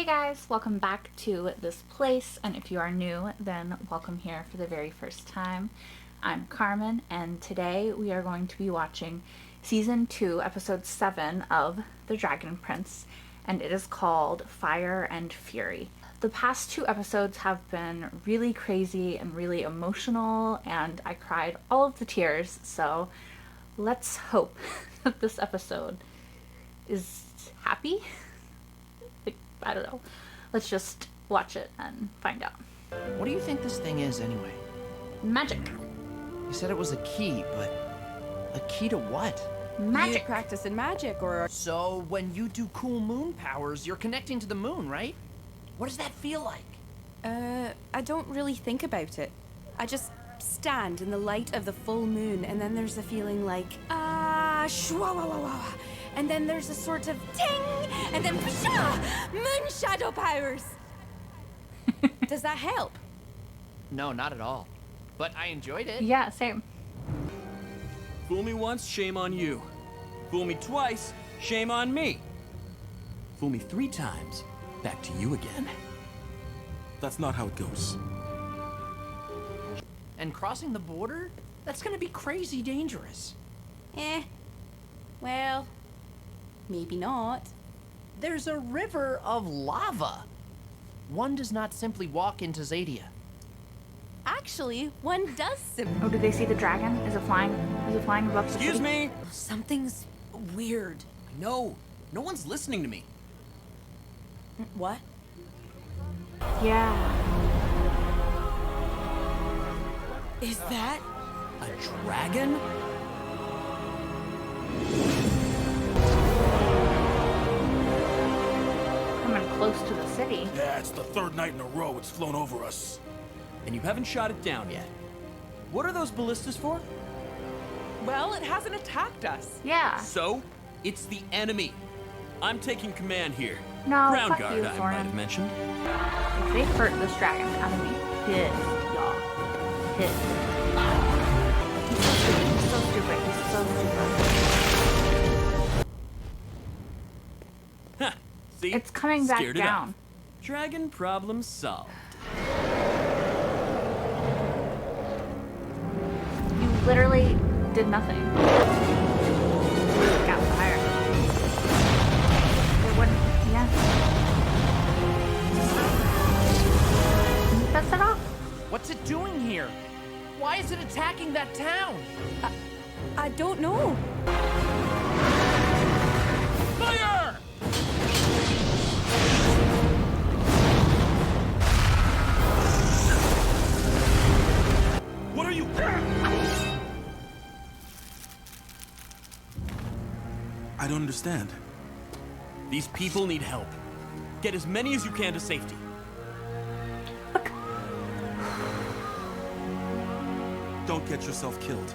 Hey guys, welcome back to this place, and if you are new, then welcome here for the very first time. I'm Carmen, and today we are going to be watching Season 2, Episode 7 of The Dragon Prince, and it is called Fire and Fury. The past two episodes have been really crazy and really emotional, and I cried all of the tears, so let's hope that this episode is happy. I don't know. Let's just watch it and find out. What do you think this thing is, anyway? Magic. You said it was a key, but a key to what? Magic. You practicing magic, or... So, when you do cool moon powers, you're connecting to the moon, right? What does that feel like? I don't really think about it. I just stand in the light of the full moon, and then there's a feeling like, shwa-wa-wa-wa. And then there's a sort of ting, and then psha! Moon shadow powers! Does that help? No, not at all. But I enjoyed it. Yeah, same. Fool me once, shame on you. Fool me twice, shame on me. Fool me 3 times, back to you again. That's not how it goes. And crossing the border? That's gonna be crazy dangerous. Well, maybe not. There's a river of lava. One does not simply walk into Zadia. Actually, one does Oh, did they see the dragon? Is it flying? Is it flying above the Excuse city? me? Something's weird. No, no one's listening to me. What? Yeah. Is that? A dragon? Coming close to the city. Yeah, it's the 3rd night in a row it's flown over us. And you haven't shot it down yet. What are those ballistas for? Well, it hasn't attacked us. Yeah. So, it's the enemy. I'm taking command here. No, Ground fuck guard, you, I might Thorin. have mentioned. If they hurt this dragon, I'm gonna be pissed, y'all. Pissed. He's so stupid. He's so stupid. Huh. See? It's coming back Scared it down. off. Dragon problem solved. You literally did nothing. Got fired. It wouldn't, yeah. That's it off. What's it doing here? Why is it attacking that town? I don't know. Fire! What are you? I don't understand. These people need help. Get as many as you can to safety. Don't get yourself killed.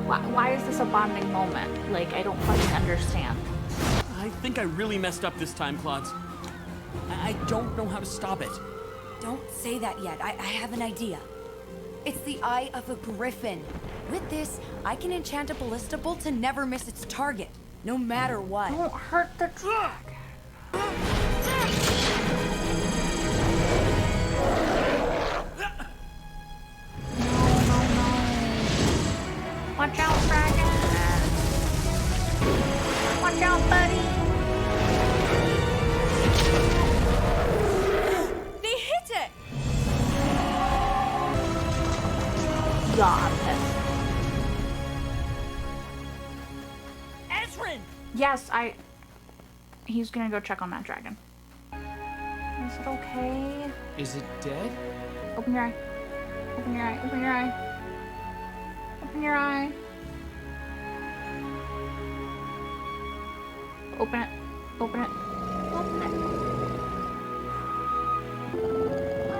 Why is this a bonding moment? Like, I don't fucking understand. I think I really messed up this time, Claude. I don't know how to stop it. Don't say that yet. I have an idea. It's the eye of a griffin. With this, I can enchant a ballista bolt to never miss its target, no matter what. Don't hurt the dragon. Watch out, dragon. Watch out, buddy. They hit it! God, pissed. Ezrin! Yes, he's gonna go check on that dragon. Is it okay? Is it dead? Open your eye. Open your eye. Open your eye. Open your eye. Open it. Open it. Open it.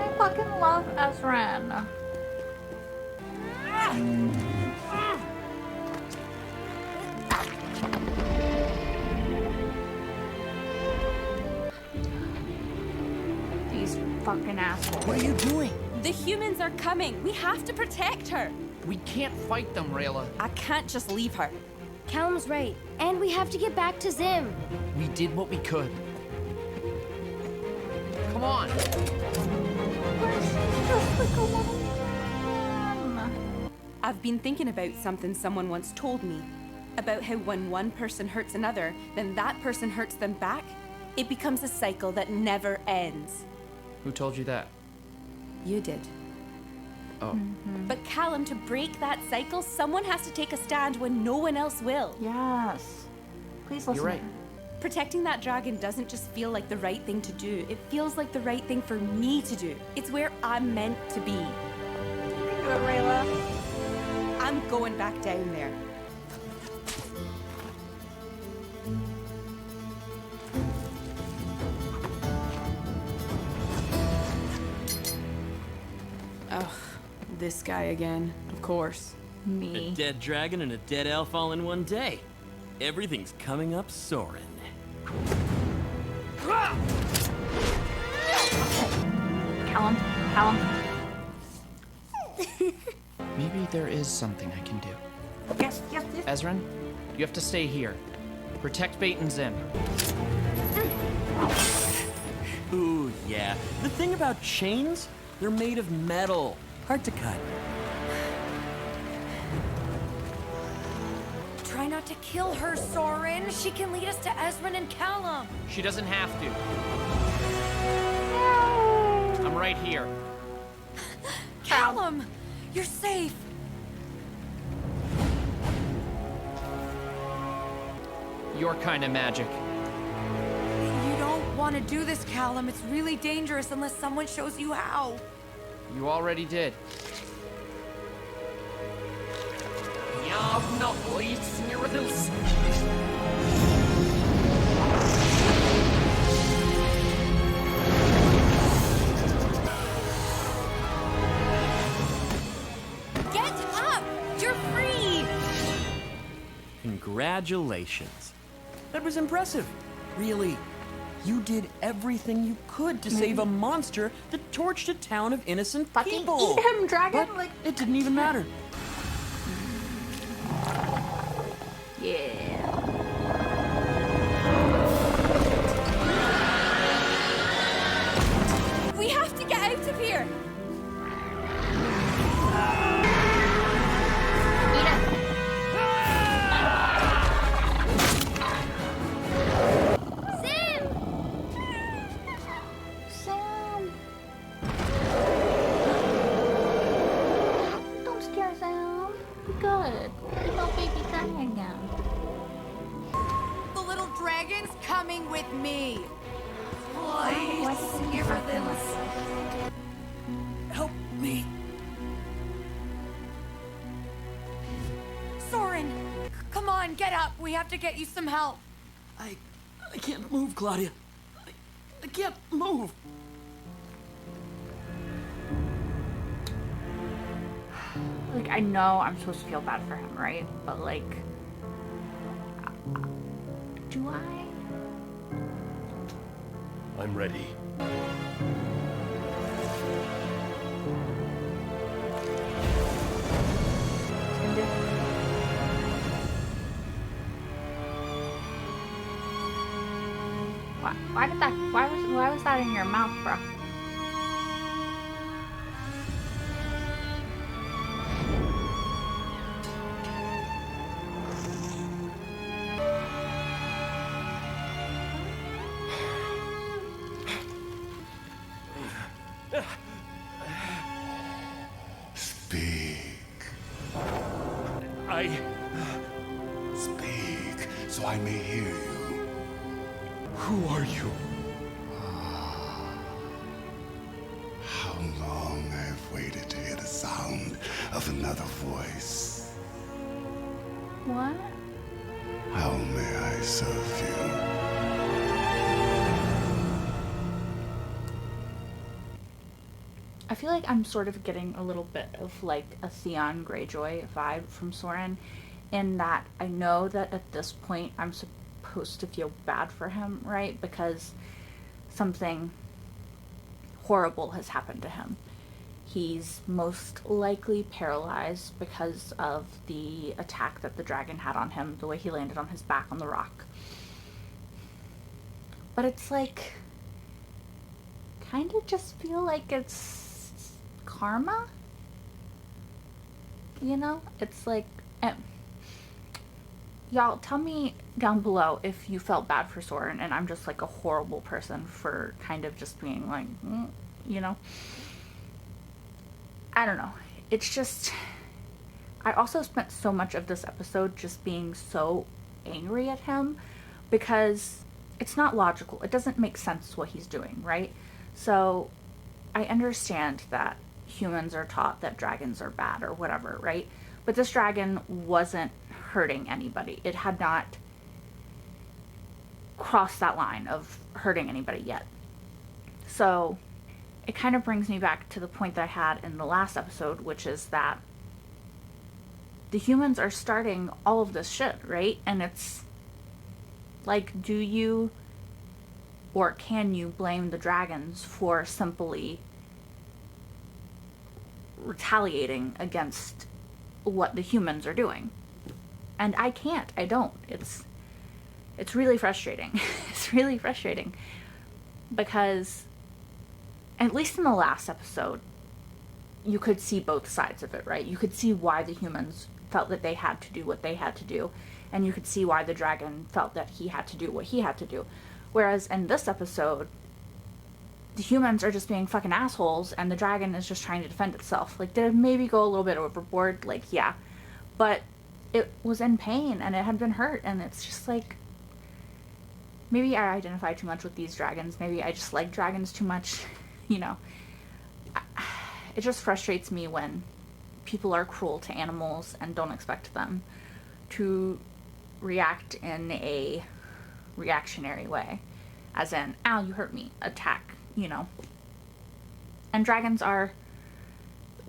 I fucking love Ezrin. These fucking assholes. What are you doing? The humans are coming. We have to protect her. We can't fight them, Raela. I can't just leave her. Callum's right. And we have to get back to Zim. We did what we could. Come on. I've been thinking about something someone once told me. About how when one person hurts another, then that person hurts them back. It becomes a cycle that never ends. Who told you that? You did. Oh. But Callum, to break that cycle, someone has to take a stand when no one else will. Yes. Please listen. You're right. Protecting that dragon doesn't just feel like the right thing to do. It feels like the right thing for me to do. It's where I'm meant to be. Do it, Raela. I'm going back down there. Oh, this guy again. Of course. A Me. dead dragon and a dead elf all in one day. Everything's coming up soaring. Callum. Callum. Maybe there is something I can do. Yes, yes, yes. Ezran, you have to stay here. Protect Bait and Zim. Ooh, yeah. The thing about chains, they're made of metal. Hard to cut. Try not to kill her, Soren. She can lead us to Ezran and Callum. She doesn't have to. I'm right here. Callum, you're safe. Your kind of magic. You don't want to do this, Callum. It's really dangerous unless someone shows you how. You already did. Get up! You're free! Congratulations. That was impressive. Really. You did everything you could to save a monster that torched a town of innocent Fucking people. eat him, dragon! But Like, it didn't even matter. yeah. We have to get out of here! Eat him. Sam! Don't scare Sam. Be good. Little baby dragon. The little dragon's coming with me. Please, give her this. Help me. Soren, come on, get up. We have to get you some help. I can't move, Claudia. I can't move. Like, I know I'm supposed to feel bad for him, right? But, like, do I? I'm ready. Why did that? Why was that in your mouth, bro? Speak. I... Speak, so I may hear you. Who are you? How long I have waited to hear the sound of another voice. What? How may I serve you? I feel like I'm sort of getting a little bit of like a Theon Greyjoy vibe from Soren, in that I know that at this point I'm supposed to feel bad for him, right? Because something horrible has happened to him. He's most likely paralyzed because of the attack that the dragon had on him, the way he landed on his back on the rock. But it's like, kind of just feel like it's karma. You know? It's like... y'all, tell me down below if you felt bad for Soren and I'm just like a horrible person for kind of just being like, you know? I don't know. It's just... I also spent so much of this episode just being so angry at him because it's not logical. It doesn't make sense what he's doing, right? So I understand that humans are taught that dragons are bad or whatever, right? But this dragon wasn't hurting anybody. It had not crossed that line of hurting anybody yet. So it kind of brings me back to the point that I had in the last episode, which is that the humans are starting all of this shit, right? And it's like, do you or can you blame the dragons for simply retaliating against what the humans are doing? And I can't. I don't. It's really frustrating. It's really frustrating because at least in the last episode you could see both sides of it, right? You could see why the humans felt that they had to do what they had to do, and you could see why the dragon felt that he had to do what he had to do. Whereas in this episode, the humans are just being fucking assholes, and the dragon is just trying to defend itself. Like, did it maybe go a little bit overboard? Like, yeah. But it was in pain, and it had been hurt, and it's just like... Maybe I identify too much with these dragons. Maybe I just like dragons too much. You know. It just frustrates me when people are cruel to animals and don't expect them to react in a reactionary way. As in, ow, you hurt me. Attack, you know. And dragons are...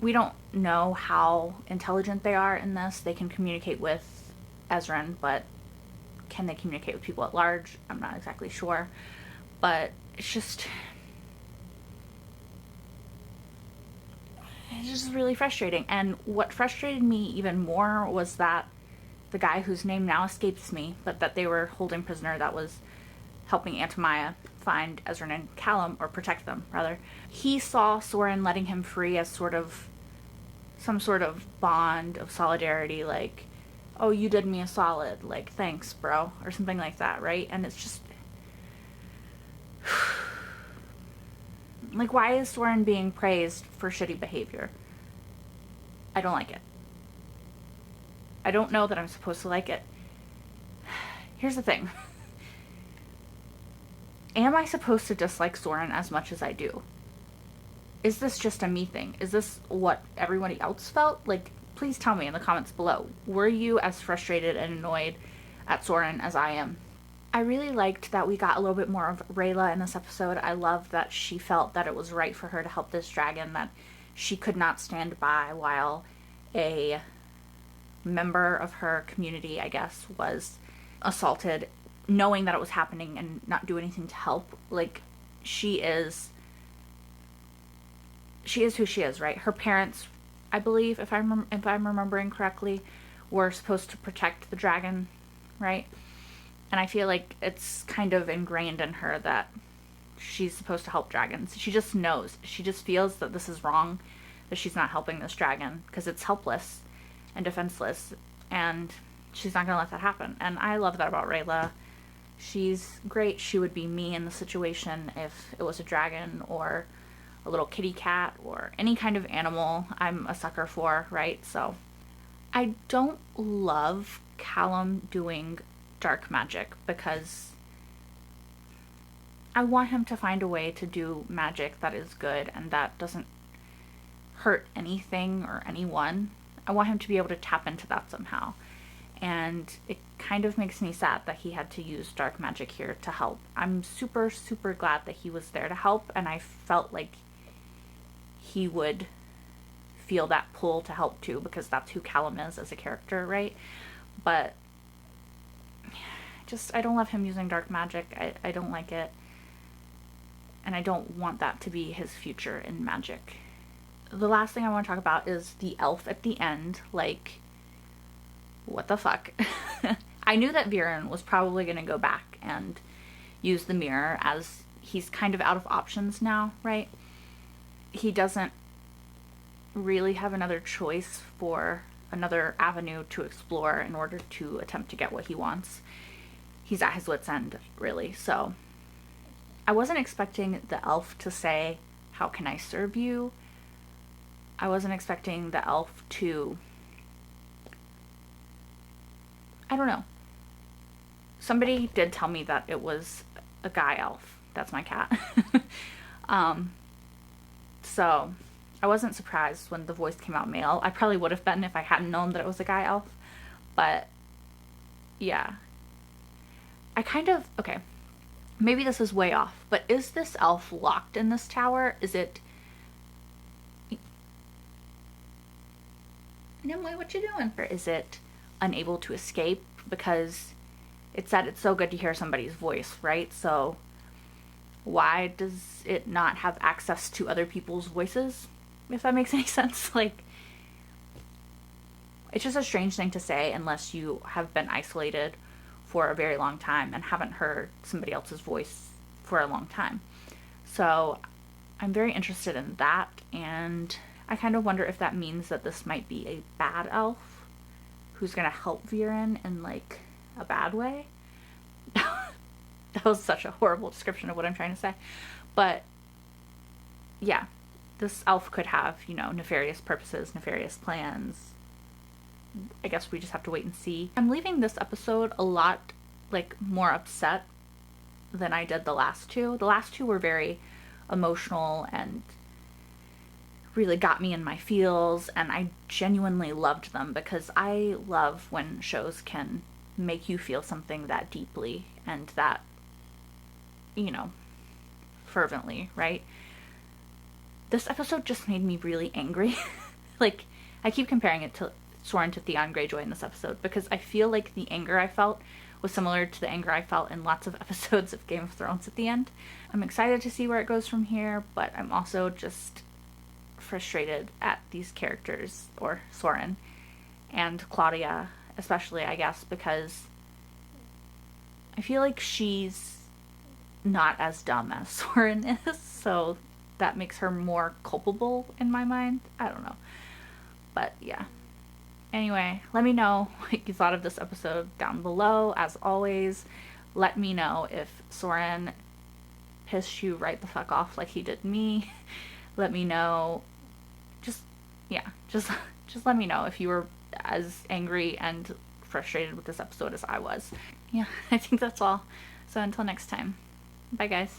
We don't know how intelligent they are in this. They can communicate with Ezran, but can they communicate with people at large? I'm not exactly sure. But it's just really frustrating. And what frustrated me even more was that the guy whose name now escapes me, but that they were holding prisoner, that was helping Aunt Maya find Ezran and Callum, or protect them, rather. He saw Soren letting him free as sort of some sort of bond of solidarity, like, oh, you did me a solid, like, thanks, bro, or something like that, right? And it's just... like, why is Soren being praised for shitty behavior? I don't like it. I don't know that I'm supposed to like it. Here's the thing. Am I supposed to dislike Soren as much as I do? Is this just a me thing? Is this what everybody else felt? Like, please tell me in the comments below. Were you as frustrated and annoyed at Soren as I am? I really liked that we got a little bit more of Raela in this episode. I love that she felt that it was right for her to help this dragon, that she could not stand by while a member of her community, I guess, was assaulted, knowing that it was happening and not do anything to help. Like, she is who she is, right? Her parents, I believe, if I'm remembering correctly, were supposed to protect the dragon, right? And I feel like it's kind of ingrained in her that she's supposed to help dragons. She just knows. She just feels that this is wrong, that she's not helping this dragon because it's helpless and defenseless, and she's not going to let that happen. And I love that about Raela. She's great. She would be me in the situation if it was a dragon or a little kitty cat or any kind of animal I'm a sucker for, right? So I don't love Callum doing dark magic because I want him to find a way to do magic that is good and that doesn't hurt anything or anyone. I want him to be able to tap into that somehow. And it kind of makes me sad that he had to use dark magic here to help. I'm super, super glad that he was there to help, and I felt like he would feel that pull to help too, because that's who Callum is as a character, right? But I don't love him using dark magic. I don't like it. And I don't want that to be his future in magic. The last thing I want to talk about is the elf at the end. Like, what the fuck? I knew that Viren was probably going to go back and use the mirror, as he's kind of out of options now, right? He doesn't really have another choice for another avenue to explore in order to attempt to get what he wants. He's at his wit's end, really. So I wasn't expecting the elf to say, "How can I serve you?" I wasn't expecting the elf to, I don't know. Somebody did tell me that it was a guy elf. That's my cat. So I wasn't surprised when the voice came out male. I probably would have been if I hadn't known that it was a guy elf. But yeah. Okay. Maybe this is way off, but is this elf locked in this tower? Is it... Nimue, what you doing? Or is it unable to escape? Because it said it's so good to hear somebody's voice, right? So why does it not have access to other people's voices? If that makes any sense. Like, it's just a strange thing to say unless you have been isolated for a very long time and haven't heard somebody else's voice for a long time. So I'm very interested in that, and I kind of wonder if that means that this might be a bad elf who's gonna help Viren in like a bad way. That was such a horrible description of what I'm trying to say. But yeah, this elf could have, nefarious purposes, nefarious plans. I guess we just have to wait and see. I'm leaving this episode a lot, more upset than I did the last two. The last two were very emotional and really got me in my feels, and I genuinely loved them because I love when shows can make you feel something that deeply and that, fervently, right? This episode just made me really angry. I keep comparing it to Soren to Theon Greyjoy in this episode because I feel like the anger I felt was similar to the anger I felt in lots of episodes of Game of Thrones at the end. I'm excited to see where it goes from here, but I'm also just frustrated at these characters, or Soren and Claudia especially, I guess, because I feel like she's not as dumb as Soren is, so that makes her more culpable in my mind. I don't know. But yeah. Anyway, let me know what you thought of this episode down below. As always, let me know if Soren pissed you right the fuck off like he did me. Let me know. Just let me know if you were as angry and frustrated with this episode as I was. Yeah, I think that's all. So until next time. Bye, guys.